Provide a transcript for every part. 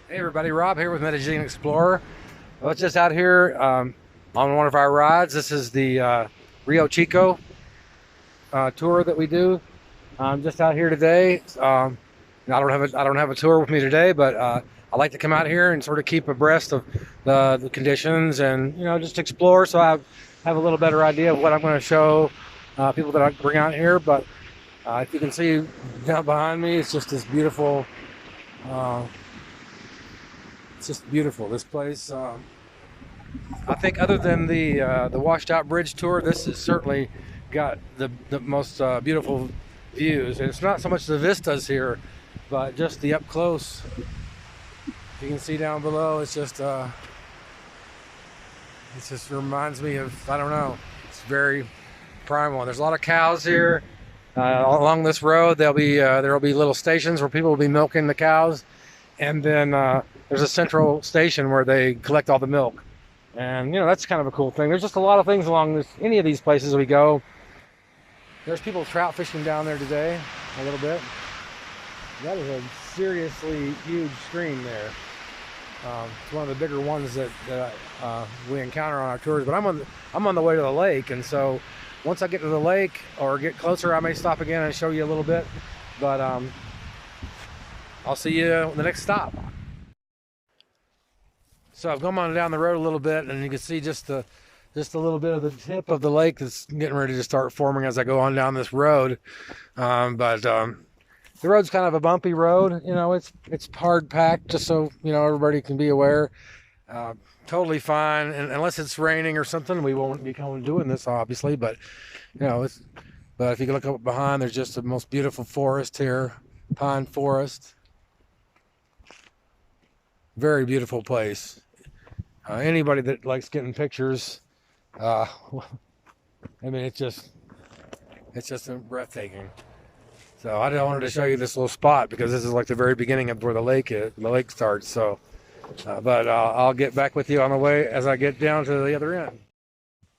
Hey everybody, Rob here with Medellin Explorer. I was just out here on one of our rides. This is the Rio Chico tour that we do. I'm just out here today. I don't have a tour with me today, but I like to come out here and sort of keep abreast of the conditions and just explore. So have a little better idea of what I'm going to show people that I bring out here. But if you can see down behind me, it's just this beautiful. Uh, it's just beautiful. This place. I think other than the washed out bridge tour, this has certainly got the most beautiful views. And it's not so much the vistas here, but just the up close. You can see down below. It just reminds me of, I don't know. It's very primal. There's a lot of cows here along this road. There will be little stations where people will be milking the cows, and then there's a central station where they collect all the milk. And that's kind of a cool thing. There's just a lot of things along any of these places we go. There's people trout fishing down there today, a little bit. That is a seriously huge stream there. It's one of the bigger ones that we encounter on our tours. But I'm on the way to the lake, and so once I get to the lake or get closer, I may stop again and show you a little bit. But I'll see you at the next stop. So I've come on down the road a little bit, and you can see just a little bit of the tip of the lake that's getting ready to start forming as I go on down this road. But the road's kind of a bumpy road. It's hard packed, just so everybody can be aware. Totally fine, and unless it's raining or something, we won't be doing this obviously. But but if you look up behind, there's just the most beautiful forest here, pine forest. Very beautiful place. Anybody that likes getting pictures, I mean, it's just breathtaking. So I just wanted to show you this little spot because this is like the very beginning of where the lake starts. So, but I'll get back with you on the way as I get down to the other end.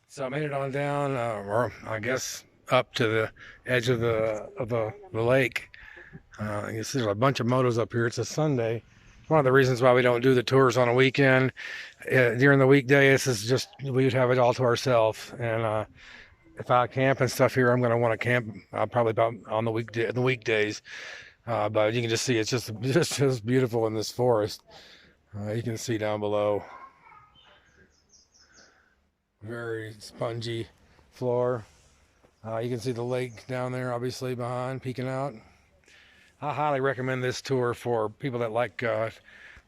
So I made it on down, or I guess up to the edge of the lake. You see there's a bunch of motos up here. It's a Sunday. One of the reasons why we don't do the tours on a weekend. During the weekday, we'd have it all to ourselves. And if I camp and stuff here, I'm going to want to camp probably about on the weekdays. But you can just see it's just beautiful in this forest. You can see down below, very spongy floor. You can see the lake down there, obviously behind, peeking out. I highly recommend this tour for people that like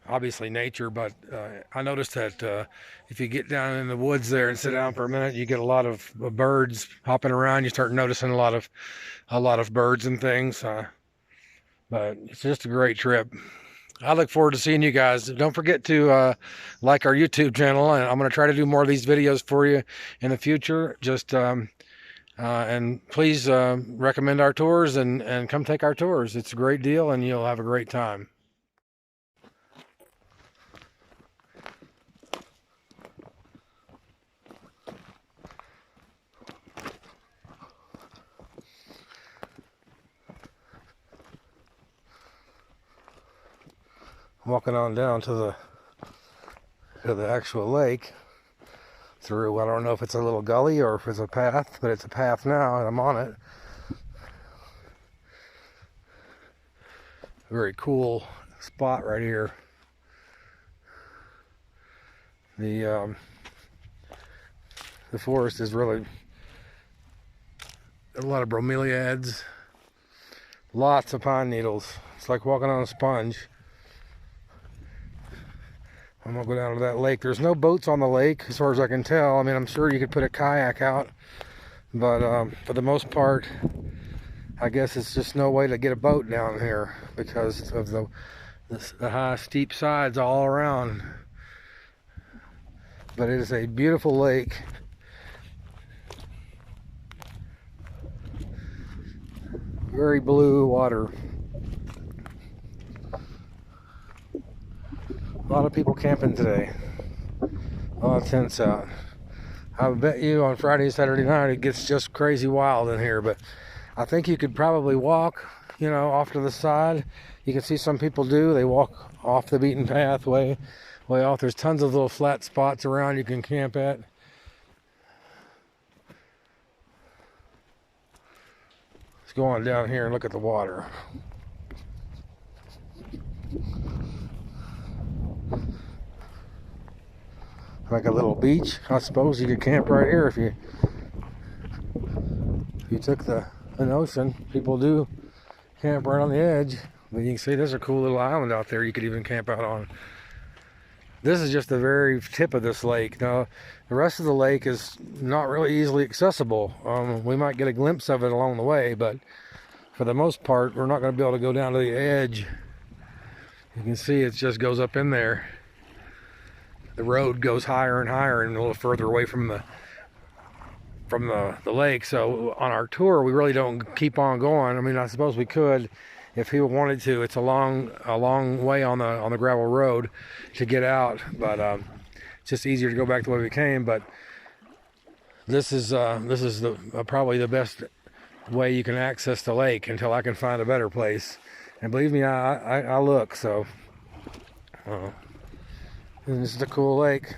obviously nature, but I noticed that if you get down in the woods there and sit down for a minute, you get a lot of birds hopping around. You start noticing a lot of birds and things. But it's just a great trip. I look forward to seeing you guys. Don't forget to like our YouTube channel, and I'm going to try to do more of these videos for you in the future. And please recommend our tours and come take our tours. It's a great deal, and you'll have a great time. Walking on down to the actual lake through, I don't know if it's a little gully or if it's a path, but it's a path now and I'm on it. Very cool spot right here. The forest is really a lot of bromeliads, lots of pine needles. It's like walking on a sponge. I'm gonna go down to that lake. There's no boats on the lake as far as I can tell. I mean, I'm sure you could put a kayak out, but for the most part, I guess it's just no way to get a boat down here because of the high steep sides all around. But it is a beautiful lake. Very blue water. A lot of people camping today. A lot of tents out. I bet you on Friday and Saturday night it gets just crazy wild in here, but I think you could probably walk, off to the side. You can see some people do. They walk off the beaten path way off. There's tons of little flat spots around you can camp at. Let's go on down here and look at the water. Like a little beach. I suppose you could camp right here if you took an ocean. People do camp right on the edge. But you can see there's a cool little island out there you could even camp out on. This is just the very tip of this lake. Now, the rest of the lake is not really easily accessible. We might get a glimpse of it along the way, but for the most part, we're not going to be able to go down to the edge. You can see it just goes up in there. The road goes higher and higher and a little further away from the lake. So on our tour, we really don't keep on going. I mean, I suppose we could if people wanted to. It's a long way on the gravel road to get out, but it's just easier to go back the way we came. But this is probably the best way you can access the lake until I can find a better place. And believe me, I look. So this is a cool lake,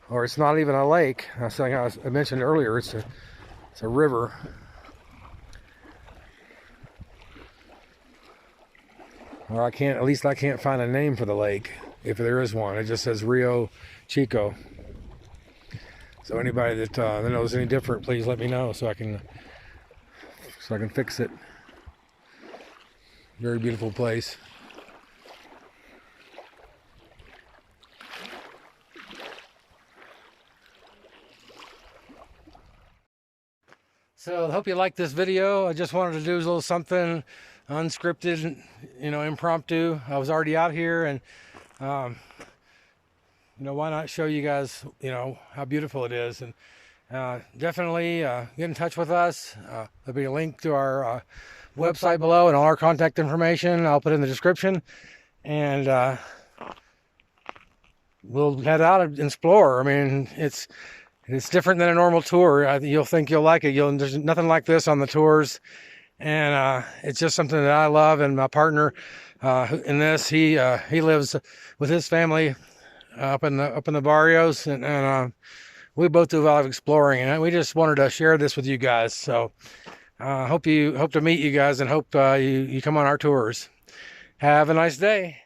or it's not even a lake. I mentioned earlier, it's a river. Or at least I can't find a name for the lake, if there is one. It just says Río Chico. So anybody that knows any different, please let me know so I can fix it. Very beautiful place. So I hope you liked this video. I just wanted to do a little something unscripted, impromptu. I was already out here, and why not show you guys how beautiful it is. And definitely get in touch with us. There'll be a link to our website below and all our contact information. I'll put it in the description, and we'll head out and explore. I mean, it's different than a normal tour. You'll think you'll like it. There's nothing like this on the tours. And it's just something that I love, and my partner in this, he lives with his family up in the barrios, and we both do a lot of exploring, and we just wanted to share this with you guys. So hope to meet you guys, and hope you come on our tours. Have a nice day.